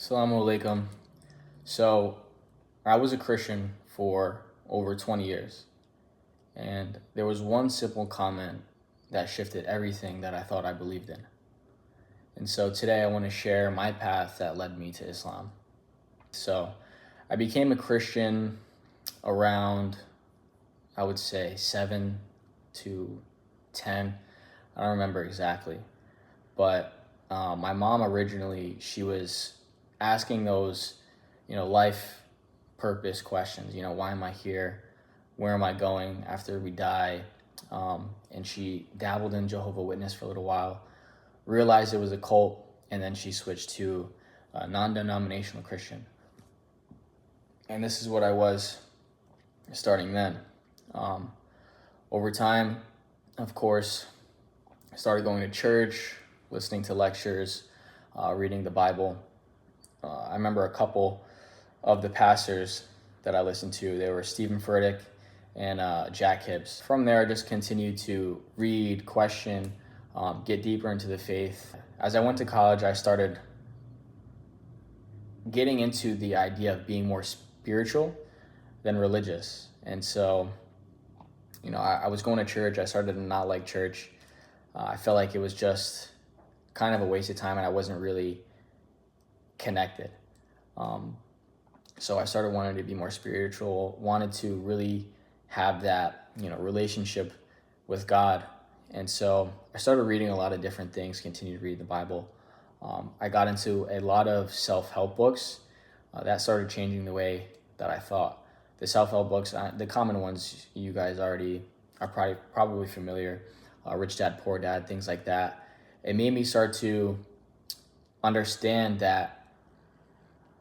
Assalamu alaikum. So, I was a Christian for over 20 years, and there was one simple comment that shifted everything that I thought I believed in. And so today I want to share my path that led me to Islam. So, I became a Christian around, I would say, 7 to 10. I don't remember exactly. But my mom originally, she was asking those, life purpose questions. Why am I here? Where am I going after we die? And she dabbled in Jehovah's Witness for a little while, realized it was a cult, and then she switched to a non-denominational Christian. And this is what I was starting then. Over time, of course, I started going to church, listening to lectures, reading the Bible. I remember a couple of the pastors that I listened to. They were Stephen Furtick and Jack Hibbs. From there, I just continued to read, question, get deeper into the faith. As I went to college, I started getting into the idea of being more spiritual than religious. And so, I was going to church. I started to not like church. I felt like it was just kind of a waste of time and I wasn't really connected. So I started wanting to be more spiritual, wanted to really have that, relationship with God. And so I started reading a lot of different things, continued to read the Bible. I got into a lot of self-help books. That started changing the way that I thought. The self-help books, the common ones you guys already are probably familiar, Rich Dad, Poor Dad, things like that. It made me start to understand that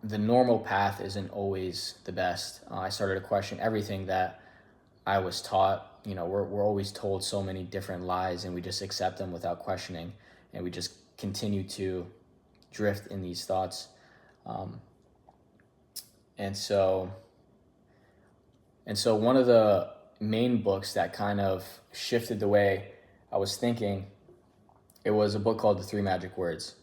the normal path isn't always the best. I started to question everything that I was taught. We're always told so many different lies and we just accept them without questioning, and we just continue to drift in these thoughts. And so one of the main books that kind of shifted the way I was thinking, it was a book called The Three Magic Words.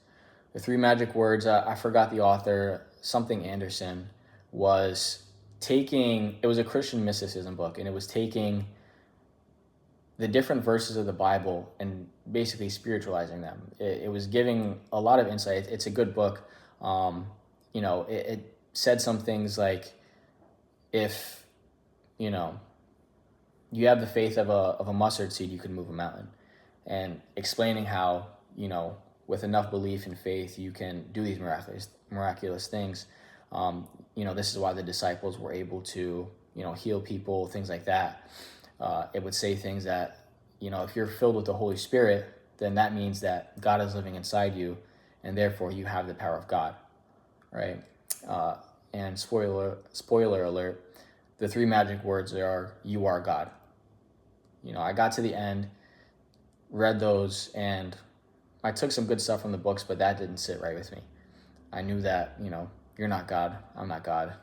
The Three Magic Words, I forgot the author, something Anderson, it was a Christian mysticism book, and it was taking the different verses of the Bible and basically spiritualizing them. It was giving a lot of insight. It's a good book. It said some things like, if, you have the faith of a mustard seed, you can move a mountain. And explaining how, with enough belief and faith, you can do these miraculous things. This is why the disciples were able to, heal people, things like that. It would say things that, if you're filled with the Holy Spirit, then that means that God is living inside you, and therefore you have the power of God, right? And spoiler alert, the three magic words are, you are God. I got to the end, read those, and I took some good stuff from the books, but that didn't sit right with me. I knew that, you're not God, I'm not God.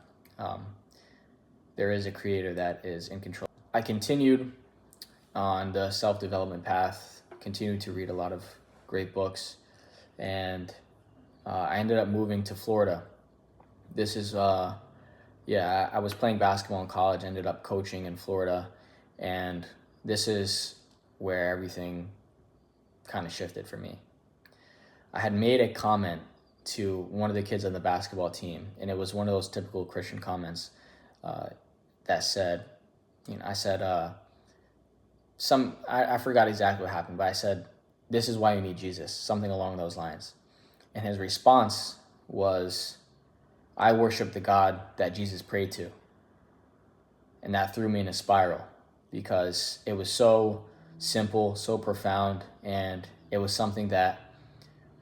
There is a creator that is in control. I continued on the self-development path, continued to read a lot of great books, and I ended up moving to Florida. This is, I was playing basketball in college, ended up coaching in Florida, and this is where everything kind of shifted for me. I had made a comment to one of the kids on the basketball team, and it was one of those typical Christian comments that said, I said, I forgot exactly what happened, but I said, this is why you need Jesus, something along those lines. And his response was, I worship the God that Jesus prayed to. And that threw me in a spiral because it was so simple, so profound, and it was something that,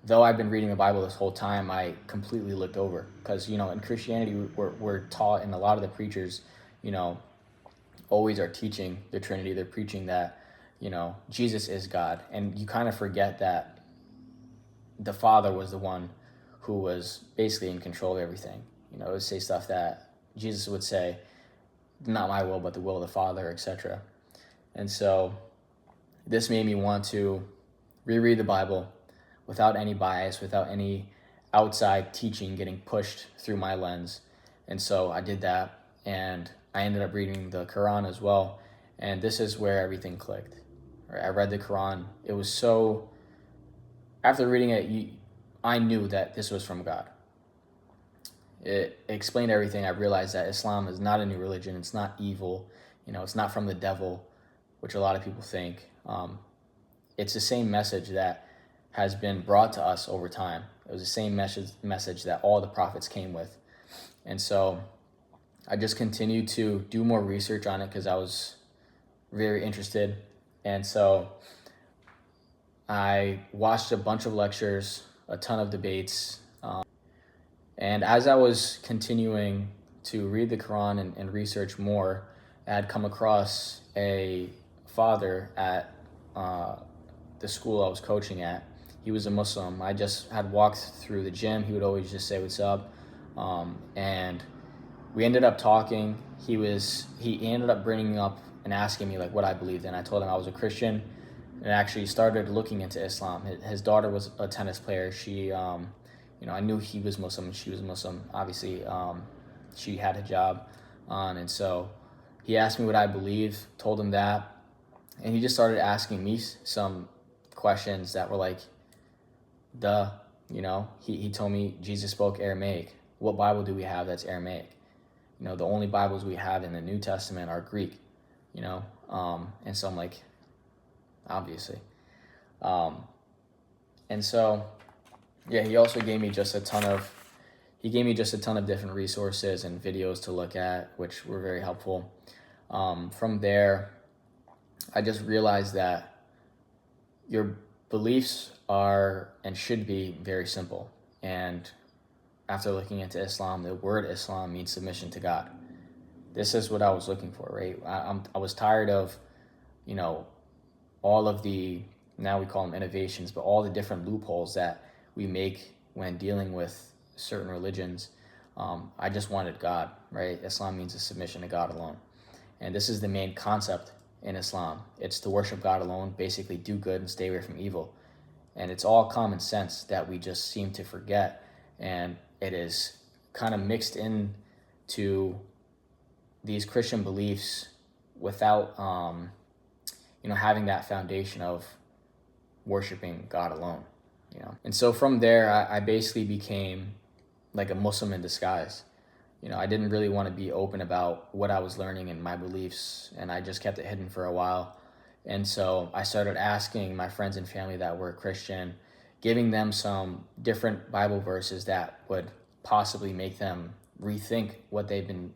though I've been reading the Bible this whole time, I completely looked over. Because, in Christianity, we're taught, and a lot of the preachers, always are teaching the Trinity. They're preaching that, Jesus is God. And you kind of forget that the Father was the one who was basically in control of everything. It would say stuff that Jesus would say, not my will, but the will of the Father, etc. And so this made me want to reread the Bible without any bias, without any outside teaching getting pushed through my lens. And so I did that, and I ended up reading the Quran as well. And this is where everything clicked. Right? I read the Quran. It was so, after reading it, I knew that this was from God. It explained everything. I realized that Islam is not a new religion. It's not evil. It's not from the devil, which a lot of people think. It's the same message that has been brought to us over time. It was the same message that all the prophets came with. And so I just continued to do more research on it because I was very interested. And so I watched a bunch of lectures, a ton of debates. And as I was continuing to read the Quran and research more, I had come across a father at the school I was coaching at. He was a Muslim. I just had walked through the gym. He would always just say, "What's up?" And we ended up talking. He ended up bringing up and asking me like what I believed in. I told him I was a Christian, and actually started looking into Islam. His daughter was a tennis player. She, I knew he was Muslim and she was Muslim. Obviously, she had a job on, and so he asked me what I believe. Told him that, and he just started asking me some questions that were like, duh, he told me Jesus spoke Aramaic. What Bible do we have that's Aramaic? The only Bibles we have in the New Testament are Greek, and so I'm like, obviously. And so, yeah, he also gave me just a ton of different resources and videos to look at, which were very helpful. From there, I just realized that your beliefs are and should be very simple. And after looking into Islam, the word Islam means submission to God. This is what I was looking for, right? I was tired of, all of the, now we call them innovations, but all the different loopholes that we make when dealing with certain religions. I just wanted God, right? Islam means a submission to God alone. And this is the main concept in Islam. It's to worship God alone, basically do good and stay away from evil. And it's all common sense that we just seem to forget. And it is kind of mixed in to these Christian beliefs without, having that foundation of worshiping God alone, And so from there, I basically became like a Muslim in disguise. I didn't really want to be open about what I was learning and my beliefs, and I just kept it hidden for a while. And so I started asking my friends and family that were Christian, giving them some different Bible verses that would possibly make them rethink what they've been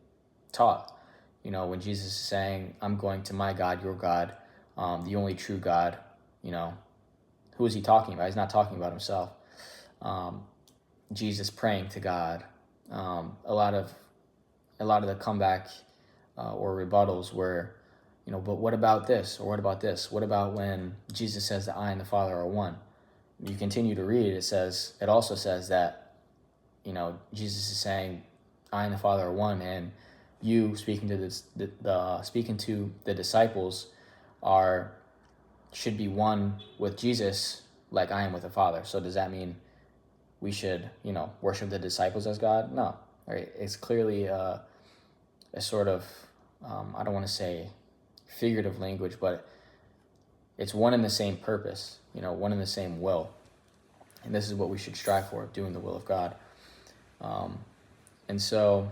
taught. When Jesus is saying, "I'm going to my God, your God, the only true God," who is he talking about? He's not talking about himself. Jesus praying to God. A lot of the comeback or rebuttals were, but what about this? Or what about this? What about when Jesus says that I and the Father are one? You continue to read, it also says that, Jesus is saying, I and the Father are one, and you speaking to the disciples should be one with Jesus like I am with the Father. So does that mean we should, worship the disciples as God? No, right? It's clearly a sort of, I don't want to say figurative language, but it's one and the same purpose, one and the same will. And this is what we should strive for, doing the will of God. And so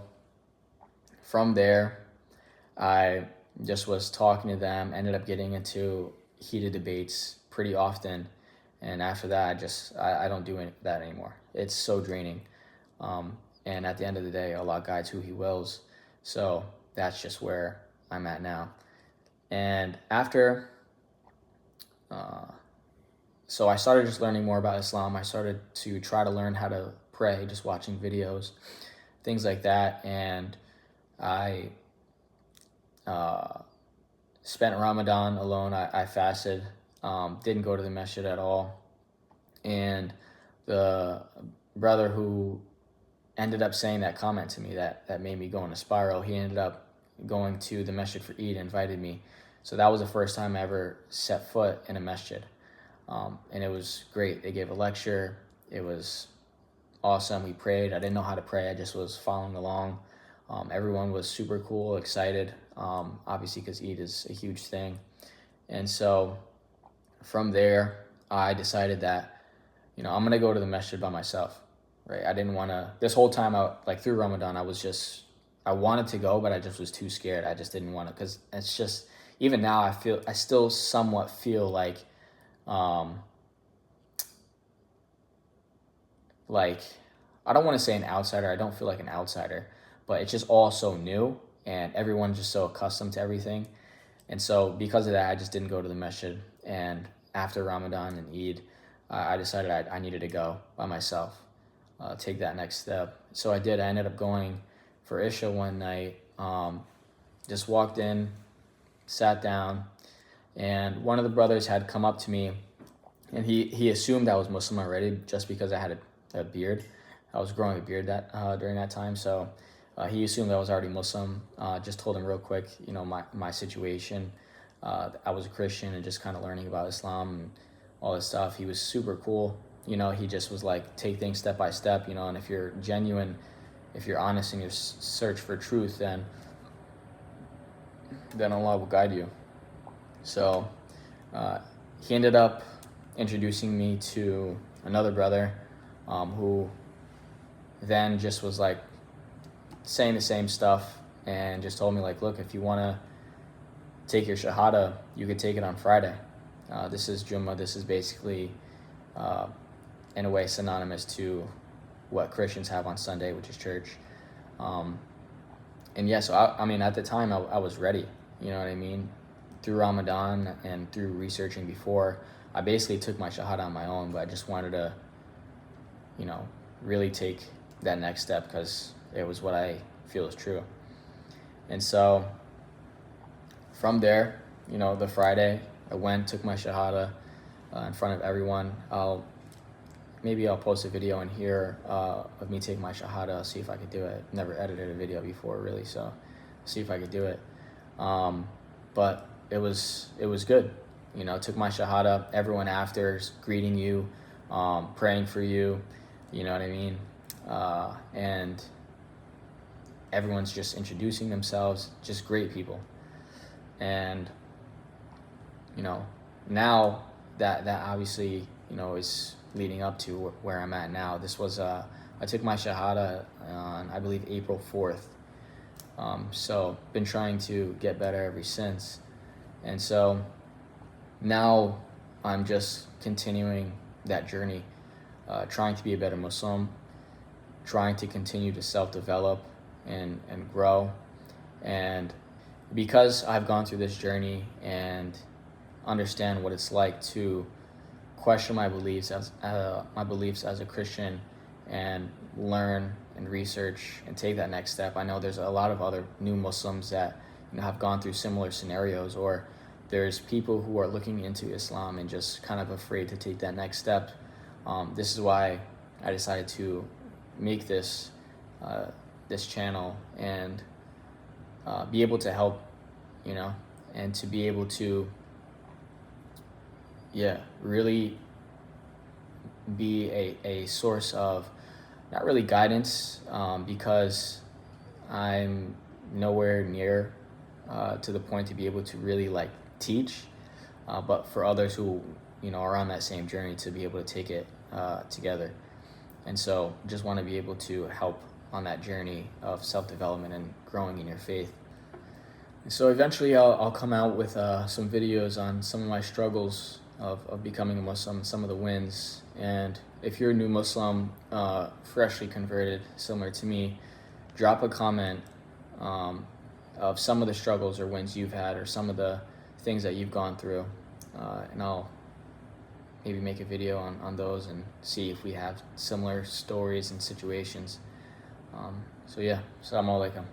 from there, I just was talking to them, ended up getting into heated debates pretty often. And after that, I don't do that anymore. It's so draining. And at the end of the day, Allah guides who he wills. So that's just where I'm at now. And after, so I started just learning more about Islam. I started to try to learn how to pray, just watching videos, things like that. And I spent Ramadan alone. I fasted, didn't go to the masjid at all. And the brother who ended up saying that comment to me that made me go in a spiral, he ended up going to the masjid for Eid and invited me. So that was the first time I ever set foot in a masjid. And it was great. They gave a lecture. It was awesome. We prayed. I didn't know how to pray. I just was following along. Everyone was super cool, excited, obviously because Eid is a huge thing. And so from there, I decided that, I'm going to go to the masjid by myself, right? I didn't want to, this whole time, through Ramadan, I wanted to go, but I just was too scared. I just didn't want to, because it's just, even now, I still somewhat feel like, I don't want to say an outsider. I don't feel like an outsider, but it's just all so new and everyone's just so accustomed to everything. And so because of that, I just didn't go to the masjid. And after Ramadan and Eid, I decided I needed to go by myself, take that next step. So I did. I ended up going for Isha one night, just walked in, sat down, and one of the brothers had come up to me, and he assumed I was Muslim already just because I had a beard. I was growing a beard during that time, so he assumed I was already Muslim. Just told him real quick, my situation. I was a Christian and just kind of learning about Islam and all this stuff. He was super cool. He just was like, take things step by step, and if you're genuine, if you're honest in your search for truth, then Allah will guide you. So he ended up introducing me to another brother who then just was like saying the same stuff and just told me like, look, if you want to take your shahada, you could take it on Friday. This is Jummah. This is basically in a way synonymous to what Christians have on Sunday, which is church. And yeah, so I mean, at the time I was ready, you know what I mean? Through Ramadan and through researching before, I basically took my shahada on my own, but I just wanted to, really take that next step because it was what I feel is true. And so from there, the Friday, I went, took my shahada in front of everyone. Maybe I'll post a video in here of me taking my shahada. I'll see if I could do it. Never edited a video before, really, so see if I could do it. But it was good. Took my shahada. Everyone after is greeting you, praying for you. You know what I mean? And everyone's just introducing themselves. Just great people. And now that obviously is leading up to where I'm at now. This was I took my shahada on, I believe, April 4th. So been trying to get better ever since. And so now I'm just continuing that journey, trying to be a better Muslim, trying to continue to self-develop and grow. And because I've gone through this journey and understand what it's like to question my beliefs as a Christian and learn and research and take that next step. I know there's a lot of other new Muslims that have gone through similar scenarios, or there's people who are looking into Islam and just kind of afraid to take that next step. This is why I decided to make this channel and be able to help, and to be able to really be a source of, not really guidance, because I'm nowhere near to the point to be able to really teach, but for others who are on that same journey to be able to take it together. And so just want to be able to help on that journey of self-development and growing in your faith. And so eventually I'll come out with some videos on some of my struggles of becoming a Muslim, some of the wins. And if you're a new Muslim, freshly converted, similar to me, drop a comment of some of the struggles or wins you've had, or some of the things that you've gone through, and I'll maybe make a video on those and see if we have similar stories and situations. So yeah, Assalamu alaikum.